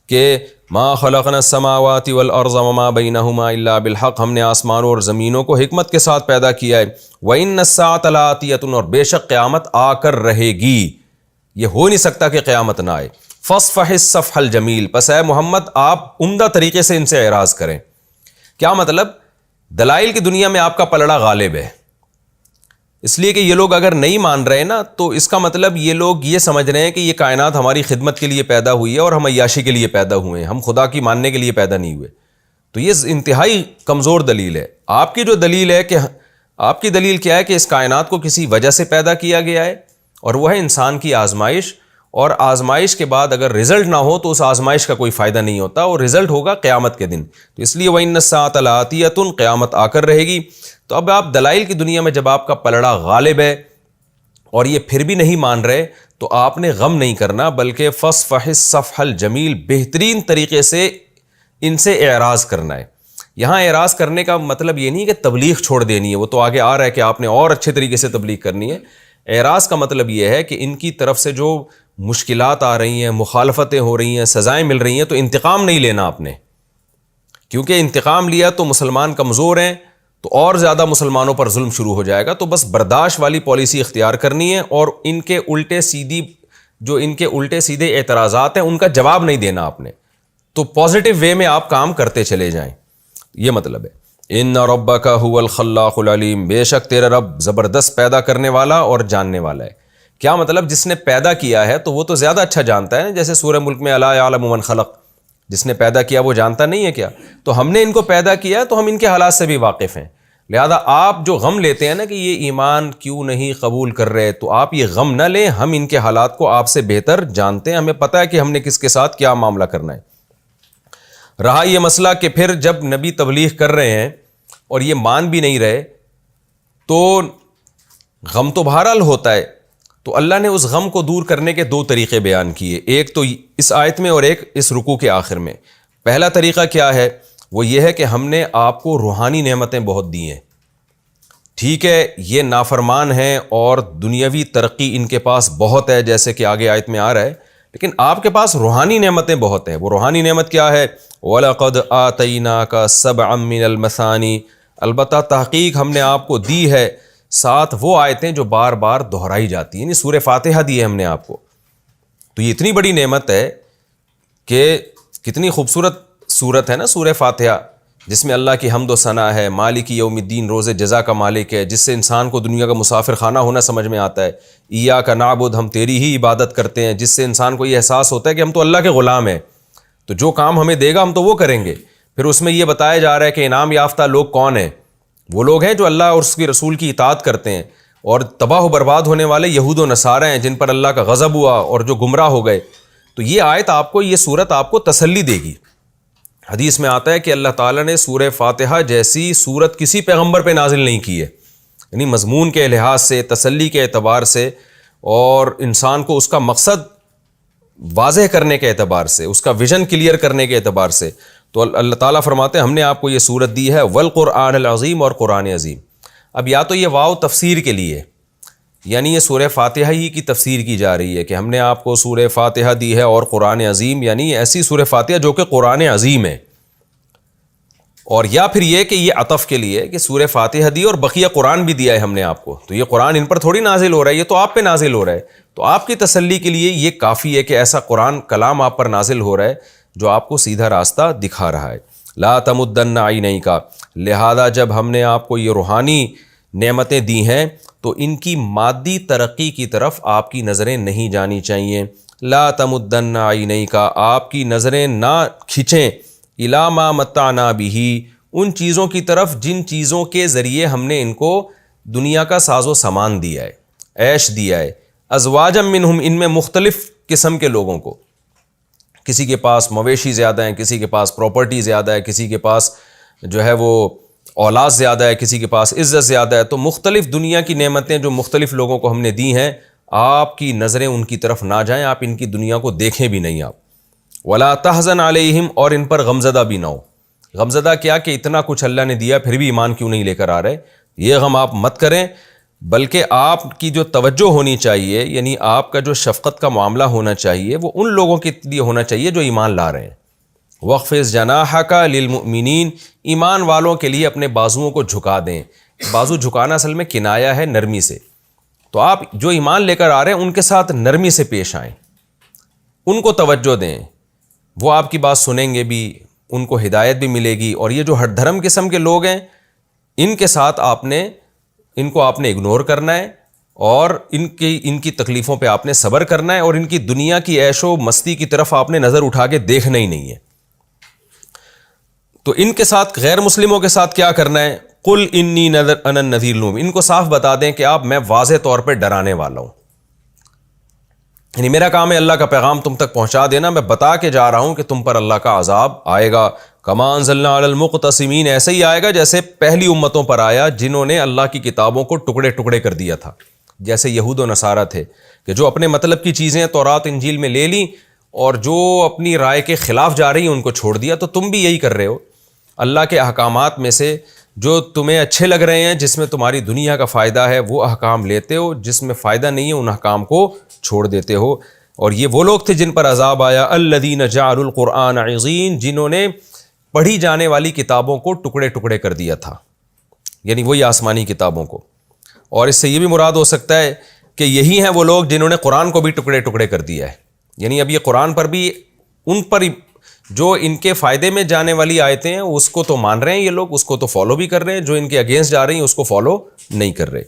کہ ما خلقنا السماوات والارض وما بینہما الا بالحق, ہم نے آسمانوں اور زمینوں کو حکمت کے ساتھ پیدا کیا ہے. وَإِنَّ السَّاعَةَ لَآتِيَةٌ, اور بے شک قیامت آ کر رہے گی, یہ ہو نہیں سکتا کہ قیامت نہ آئے. فَاصْفَحِ الصَّفْحَ الْجَمِيلَ, پس اے محمد آپ عمدہ طریقے سے ان سے اعراض کریں. کیا مطلب؟ دلائل کی دنیا میں آپ کا پلڑا غالب ہے, اس لیے کہ یہ لوگ اگر نہیں مان رہے نا تو اس کا مطلب یہ لوگ یہ سمجھ رہے ہیں کہ یہ کائنات ہماری خدمت کے لیے پیدا ہوئی ہے اور ہم عیاشی کے لیے پیدا ہوئے ہیں, ہم خدا کی ماننے کے لیے پیدا نہیں ہوئے. تو یہ انتہائی کمزور دلیل ہے. آپ کی جو دلیل ہے کہ آپ کی دلیل کیا ہے کہ اس کائنات کو کسی وجہ سے پیدا کیا گیا ہے, اور وہ ہے انسان کی آزمائش, اور آزمائش کے بعد اگر رزلٹ نہ ہو تو اس آزمائش کا کوئی فائدہ نہیں ہوتا, اور رزلٹ ہوگا قیامت کے دن. تو اس لیے وَإِنَّ السَّاعَةَ لَآتِيَةٌ, قیامت آ کر رہے گی. تو اب آپ دلائل کی دنیا میں جب آپ کا پلڑا غالب ہے اور یہ پھر بھی نہیں مان رہے تو آپ نے غم نہیں کرنا, بلکہ فَاصْفَحِ الصَّفْحَ الْجَمِيلَ, بہترین طریقے سے ان سے اعراض کرنا ہے. یہاں اعراض کرنے کا مطلب یہ نہیں کہ تبلیغ چھوڑ دینی ہے، وہ تو آگے آ رہا ہے کہ آپ نے اور اچھے طریقے سے تبلیغ کرنی ہے۔ اعراض کا مطلب یہ ہے کہ ان کی طرف سے جو مشکلات آ رہی ہیں، مخالفتیں ہو رہی ہیں، سزائیں مل رہی ہیں، تو انتقام نہیں لینا آپ نے، کیونکہ انتقام لیا تو مسلمان کمزور ہیں تو اور زیادہ مسلمانوں پر ظلم شروع ہو جائے گا۔ تو بس برداشت والی پالیسی اختیار کرنی ہے، اور ان کے الٹے سیدھے اعتراضات ہیں ان کا جواب نہیں دینا آپ نے، تو پازیٹیو وے میں آپ کام کرتے چلے جائیں، یہ مطلب ہے۔ ان ربک هو الخلاق العلیم، بے شک تیرا رب زبردست پیدا کرنے والا اور جاننے والا ہے۔ کیا مطلب؟ جس نے پیدا کیا ہے تو وہ تو زیادہ اچھا جانتا ہے نا، جیسے سورہ ملک میں الا یعلم من خلق، جس نے پیدا کیا وہ جانتا نہیں ہے کیا؟ تو ہم نے ان کو پیدا کیا تو ہم ان کے حالات سے بھی واقف ہیں، لہذا آپ جو غم لیتے ہیں نا کہ یہ ایمان کیوں نہیں قبول کر رہے، تو آپ یہ غم نہ لیں، ہم ان کے حالات کو آپ سے بہتر جانتے ہیں، ہمیں پتہ ہے کہ ہم نے کس کے ساتھ کیا معاملہ کرنا ہے۔ رہا یہ مسئلہ کہ پھر جب نبی تبلیغ کر رہے ہیں اور یہ مان بھی نہیں رہے تو غم تو بہرحال ہوتا ہے، تو اللہ نے اس غم کو دور کرنے کے دو طریقے بیان کیے، ایک تو اس آیت میں اور ایک اس رکوع کے آخر میں۔ پہلا طریقہ کیا ہے؟ وہ یہ ہے کہ ہم نے آپ کو روحانی نعمتیں بہت دی ہیں، ٹھیک ہے یہ نافرمان ہیں اور دنیاوی ترقی ان کے پاس بہت ہے، جیسے کہ آگے آیت میں آ رہا ہے، لیکن آپ کے پاس روحانی نعمتیں بہت ہیں۔ وہ روحانی نعمت کیا ہے؟ وَلَقَدْ آتَيْنَاكَ سَبْعًا مِّنَ الْمَثَانِي، البتہ تحقیق ہم نے آپ کو دی ہے 7 وہ آیتیں جو بار بار دہرائی جاتی ہیں، یعنی سورہ فاتحہ دی ہے ہم نے آپ کو۔ تو یہ اتنی بڑی نعمت ہے کہ کتنی خوبصورت صورت ہے نا سورہ فاتحہ، جس میں اللہ کی حمد و ثنا ہے، مالک یوم الدین، روز جزا کا مالک ہے، جس سے انسان کو دنیا کا مسافر خانہ ہونا سمجھ میں آتا ہے۔ ایاک نعبد، ہم تیری ہی عبادت کرتے ہیں، جس سے انسان کو یہ احساس ہوتا ہے کہ ہم تو اللہ کے غلام ہیں، تو جو کام ہمیں دے گا ہم تو وہ کریں گے۔ پھر اس میں یہ بتایا جا رہا ہے کہ انعام یافتہ لوگ کون ہیں؟ وہ لوگ ہیں جو اللہ اور اس کے رسول کی اطاعت کرتے ہیں، اور تباہ و برباد ہونے والے یہود و نصارہ ہیں جن پر اللہ کا غضب ہوا اور جو گمراہ ہو گئے۔ تو یہ آیت آپ کو، یہ صورت آپ کو تسلی دے گی۔ حدیث میں آتا ہے کہ اللہ تعالیٰ نے سورہ فاتحہ جیسی صورت کسی پیغمبر پہ نازل نہیں کی ہے، یعنی مضمون کے لحاظ سے، تسلی کے اعتبار سے، اور انسان کو اس کا مقصد واضح کرنے کے اعتبار سے، اس کا ویژن کلیئر کرنے کے اعتبار سے۔ تو اللہ تعالیٰ فرماتے ہیں ہم نے آپ کو یہ صورت دی ہے، والقرآن العظیم، اور قرآن عظیم۔ اب یا تو یہ واو تفسیر کے لیے، یعنی یہ سورہ فاتحہ ہی کی تفسیر کی جا رہی ہے کہ ہم نے آپ کو سورہ فاتحہ دی ہے اور قرآن عظیم، یعنی ایسی سورہ فاتحہ جو کہ قرآن عظیم ہے، اور یا پھر یہ کہ یہ عطف کے لیے کہ سورہ فاتحہ دی اور بقیہ قرآن بھی دیا ہے ہم نے آپ کو، تو یہ قرآن ان پر تھوڑی نازل ہو رہا ہے، یہ تو آپ پہ نازل ہو رہا ہے، تو آپ کی تسلی کے لیے یہ کافی ہے کہ ایسا قرآن کلام آپ پر نازل ہو رہا ہے جو آپ کو سیدھا راستہ دکھا رہا ہے۔ لا تمدن عینیک، لہذا جب ہم نے آپ کو یہ روحانی نعمتیں دی ہیں تو ان کی مادی ترقی کی طرف آپ کی نظریں نہیں جانی چاہیے۔ لا تمدن عینیک، آپ کی نظریں نہ کھنچیں، الی ما متعنا بہ، ان چیزوں کی طرف جن چیزوں کے ذریعے ہم نے ان کو دنیا کا ساز و سامان دیا ہے، عیش دیا ہے۔ ازواجا منہم، ان میں مختلف قسم کے لوگوں کو، کسی کے پاس مویشی زیادہ ہیں، کسی کے پاس پراپرٹی زیادہ ہے، کسی کے پاس جو ہے وہ اولاد زیادہ ہے، کسی کے پاس عزت زیادہ ہے، تو مختلف دنیا کی نعمتیں جو مختلف لوگوں کو ہم نے دی ہیں، آپ کی نظریں ان کی طرف نہ جائیں، آپ ان کی دنیا کو دیکھیں بھی نہیں آپ۔ ولا تحزن علیہم، اور ان پر غمزدہ بھی نہ ہو۔ غمزدہ کیا کہ اتنا کچھ اللہ نے دیا پھر بھی ایمان کیوں نہیں لے کر آ رہے، یہ غم آپ مت کریں، بلکہ آپ کی جو توجہ ہونی چاہیے، یعنی آپ کا جو شفقت کا معاملہ ہونا چاہیے، وہ ان لوگوں کے لیے ہونا چاہیے جو ایمان لا رہے ہیں۔ وَخْفِضْ جَنَاحَكَ لِلْمُؤْمِنِينَ، ایمان والوں کے لیے اپنے بازوؤں کو جھکا دیں۔ بازو جھکانا اصل میں کنایا ہے نرمی سے، تو آپ جو ایمان لے کر آ رہے ہیں ان کے ساتھ نرمی سے پیش آئیں، ان کو توجہ دیں، وہ آپ کی بات سنیں گے بھی، ان کو ہدایت بھی ملے گی۔ اور یہ جو ہٹ دھرم قسم کے لوگ ہیں ان کے ساتھ ان کو آپ نے اگنور کرنا ہے، اور ان کی تکلیفوں پہ آپ نے صبر کرنا ہے، اور ان کی دنیا کی عیش و مستی کی طرف آپ نے نظر اٹھا کے دیکھنا ہی نہیں ہے۔ تو ان کے ساتھ، غیر مسلموں کے ساتھ کیا کرنا ہے؟ قل انی نذر انا النذیر المبین، ان کو صاف بتا دیں کہ میں واضح طور پہ ڈرانے والا ہوں، یعنی میرا کام ہے اللہ کا پیغام تم تک پہنچا دینا، میں بتا کے جا رہا ہوں کہ تم پر اللہ کا عذاب آئے گا۔ کما انزلنا علی المقتسمین، ایسے ہی آئے گا جیسے پہلی امتوں پر آیا جنہوں نے اللہ کی کتابوں کو ٹکڑے ٹکڑے کر دیا تھا، جیسے یہود و نصارہ تھے کہ جو اپنے مطلب کی چیزیں تورات انجیل میں لے لیں، اور جو اپنی رائے کے خلاف جا رہی ہیں ان کو چھوڑ دیا، تو تم بھی یہی کر رہے ہو۔ اللہ کے احکامات میں سے جو تمہیں اچھے لگ رہے ہیں، جس میں تمہاری دنیا کا فائدہ ہے، وہ احکام لیتے ہو، جس میں فائدہ نہیں ہے ان احکام کو چھوڑ دیتے ہو۔ اور یہ وہ لوگ تھے جن پر عذاب آیا، الذین جعلوا القرآن عضین، جنہوں نے پڑھی جانے والی کتابوں کو ٹکڑے ٹکڑے کر دیا تھا، یعنی وہی آسمانی کتابوں کو۔ اور اس سے یہ بھی مراد ہو سکتا ہے کہ یہی ہیں وہ لوگ جنہوں نے قرآن کو بھی ٹکڑے ٹکڑے کر دیا ہے، یعنی اب یہ قرآن پر بھی ان پر جو ان کے فائدے میں جانے والی آیتیں ہیں اس کو تو مان رہے ہیں یہ لوگ، اس کو تو فالو بھی کر رہے ہیں، جو ان کے اگینسٹ جا رہی ہیں اس کو فالو نہیں کر رہے۔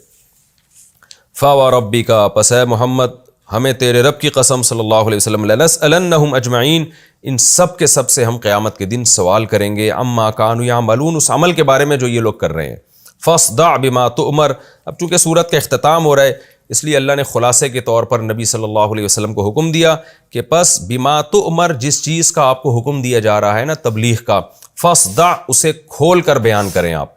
فَوَرَبِّكَ، پس اے محمد ہمیں تیرے رب کی قسم صلی اللہ علیہ وسلم، لَنَسْأَلَنَّهُمْ أَجْمَعِينَ، ان سب کے سب سے ہم قیامت کے دن سوال کریں گے، عَمَّا كَانُوا يَعْمَلُونَ، اس عمل کے بارے میں جو یہ لوگ کر رہے ہیں۔ فَاصْدَعْ بِمَا تُؤْمَرُ، اب چونکہ سورت کا اختتام ہو رہا ہے اس لیے اللہ نے خلاصے کے طور پر نبی صلی اللہ علیہ وسلم کو حکم دیا کہ پس بما تؤمر، جس چیز کا آپ کو حکم دیا جا رہا ہے نا تبلیغ کا، فاصدع، اسے کھول کر بیان کریں آپ،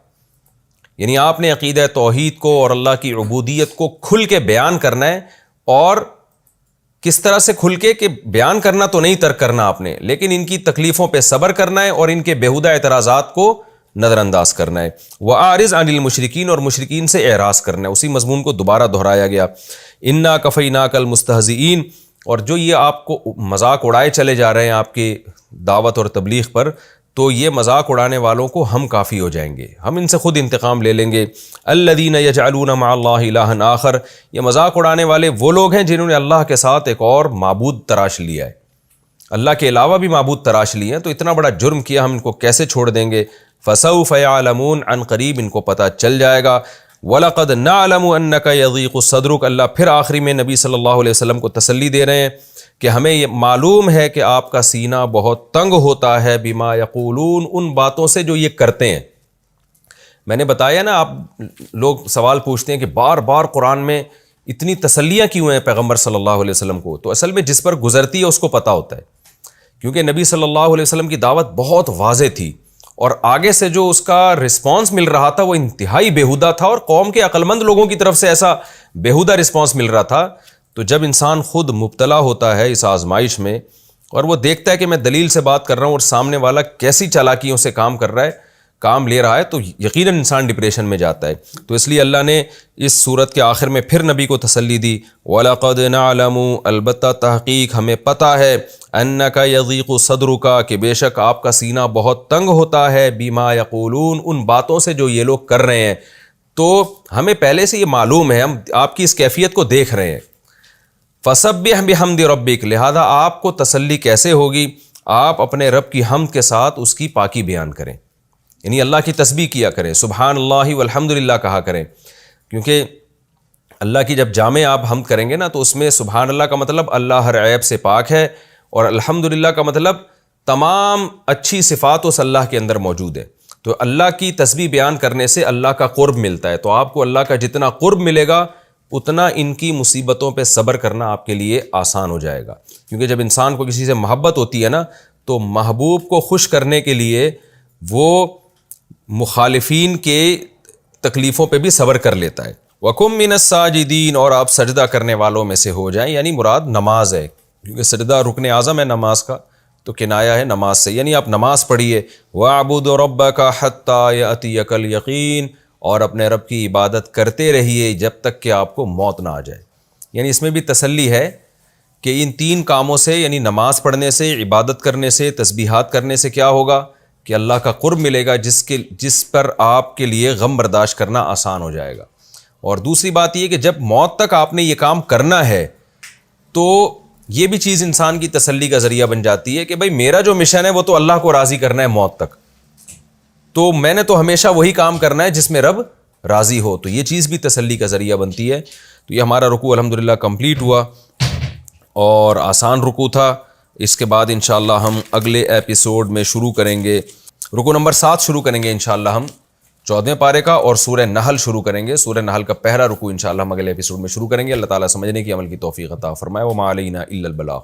یعنی آپ نے عقیدہ توحید کو اور اللہ کی عبودیت کو کھل کے بیان کرنا ہے۔ اور کس طرح سے کھل کے کہ بیان کرنا تو نہیں ترک کرنا آپ نے، لیکن ان کی تکلیفوں پہ صبر کرنا ہے اور ان کے بیہودہ اعتراضات کو نظر انداز کرنا ہے۔ وَأَعْرِضْ عَنِ الْمُشْرِكِينَ، اور مشرکین سے اعراض کرنا ہے، اسی مضمون کو دوبارہ دہرایا گیا۔ إِنَّا كَفَيْنَاكَ الْمُسْتَهْزِئِينَ، اور جو یہ آپ کو مذاق اڑائے چلے جا رہے ہیں آپ کی دعوت اور تبلیغ پر، تو یہ مذاق اڑانے والوں کو ہم کافی ہو جائیں گے، ہم ان سے خود انتقام لے لیں گے۔ الذین یجعلون مع اللہ الہا آخر، یہ مذاق اڑانے والے وہ لوگ ہیں جنہوں نے اللہ کے ساتھ ایک اور معبود تراش لیا ہے، اللہ کے علاوہ بھی معبود تراش لیے ہیں، تو اتنا بڑا جرم کیا، ہم ان کو کیسے چھوڑ دیں گے؟ فسوف یعلمون، عن قریب ان کو پتہ چل جائے گا۔ وَلَقَدْ نَعْلَمُ أَنَّكَ يَضِيقُ صَدْرُكَ، اللہ پھر آخری میں نبی صلی اللہ علیہ وسلم کو تسلی دے رہے ہیں کہ ہمیں یہ معلوم ہے کہ آپ کا سینہ بہت تنگ ہوتا ہے، بما یقولون، ان باتوں سے جو یہ کرتے ہیں۔ میں نے بتایا نا، آپ لوگ سوال پوچھتے ہیں کہ بار بار قرآن میں اتنی تسلیاں کیوں ہیں پیغمبر صلی اللہ علیہ وسلم کو، تو اصل میں جس پر گزرتی ہے اس کو پتہ ہوتا ہے، کیونکہ نبی صلی اللہ علیہ وسلم کی دعوت بہت واضح تھی اور آگے سے جو اس کا رسپانس مل رہا تھا وہ انتہائی بیہودہ تھا، اور قوم کے عقل مند لوگوں کی طرف سے ایسا بیہودہ رسپانس مل رہا تھا۔ تو جب انسان خود مبتلا ہوتا ہے اس آزمائش میں اور وہ دیکھتا ہے کہ میں دلیل سے بات کر رہا ہوں اور سامنے والا کیسی چالاکیوں سے کام کر رہا ہے، کام لے رہا ہے، تو یقیناً انسان ڈپریشن میں جاتا ہے۔ تو اس لیے اللہ نے اس صورت کے آخر میں پھر نبی کو تسلی دی، وَلَقَدْ نَعْلَمُ، البتہ تحقیق ہمیں پتہ ہے، أَنَّكَ يَضِيقُ صَدْرُكَ، کہ بے شک آپ کا سینہ بہت تنگ ہوتا ہے، بِمَا يَقُولُونَ، ان باتوں سے جو یہ لوگ کر رہے ہیں۔ تو ہمیں پہلے سے یہ معلوم ہے، ہم آپ کی اس کیفیت کو دیکھ رہے ہیں۔ فَسَبِّحْ بِحَمْدِ رَبِّكَ، لہذا آپ کو تسلی کیسے ہوگی؟ آپ اپنے رب کی حمد کے ساتھ اس کی پاکی بیان کریں، یعنی اللہ کی تسبیح کیا کریں، سبحان اللہ والحمد للہ کہا کریں، کیونکہ اللہ کی جب جامع آپ حمد کریں گے نا تو اس میں سبحان اللہ کا مطلب اللہ ہر عیب سے پاک ہے، اور الحمد للہ کا مطلب تمام اچھی صفات اس اللہ کے اندر موجود ہے۔ تو اللہ کی تسبیح بیان کرنے سے اللہ کا قرب ملتا ہے، تو آپ کو اللہ کا جتنا قرب ملے گا اتنا ان کی مصیبتوں پہ صبر کرنا آپ کے لیے آسان ہو جائے گا، کیونکہ جب انسان کو کسی سے محبت ہوتی ہے نا تو محبوب کو خوش کرنے کے لیے وہ مخالفین کے تکلیفوں پہ بھی صبر کر لیتا ہے۔ وَكُم مِّنَ السَّاجِدِينَ، اور آپ سجدہ کرنے والوں میں سے ہو جائیں، یعنی مراد نماز ہے، کیونکہ سجدہ رکن اعظم ہے نماز کا، تو کنایا ہے نماز سے، یعنی آپ نماز پڑھیے۔ وَاعْبُدْ رَبَّكَ حَتَّى يَأْتِيَكَ الْيَقِينُ، اور اپنے رب کی عبادت کرتے رہیے جب تک کہ آپ کو موت نہ آ جائے۔ یعنی اس میں بھی تسلی ہے کہ ان تین کاموں سے، یعنی نماز پڑھنے سے، عبادت کرنے سے، تسبیحات کرنے سے کیا ہوگا کہ اللہ کا قرب ملے گا، جس پر آپ کے لیے غم برداشت کرنا آسان ہو جائے گا۔ اور دوسری بات یہ کہ جب موت تک آپ نے یہ کام کرنا ہے تو یہ بھی چیز انسان کی تسلی کا ذریعہ بن جاتی ہے کہ بھائی میرا جو مشن ہے وہ تو اللہ کو راضی کرنا ہے موت تک، تو میں نے تو ہمیشہ وہی کام کرنا ہے جس میں رب راضی ہو، تو یہ چیز بھی تسلی کا ذریعہ بنتی ہے۔ تو یہ ہمارا رکوع الحمدللہ کمپلیٹ ہوا اور آسان رکوع تھا۔ اس کے بعد انشاءاللہ ہم اگلے ایپیسوڈ میں شروع کریں گے، رکوع نمبر 7 شروع کریں گے انشاءاللہ ہم 14ویں پارے کا، اور سورہ نحل شروع کریں گے۔ سورہ نحل کا پہلا رکوع انشاءاللہ ہم اگلے ایپیسوڈ میں شروع کریں گے۔ اللہ تعالیٰ سمجھنے کی عمل کی توفیق عطا فرمائے۔ وما علینا الا البلاغ۔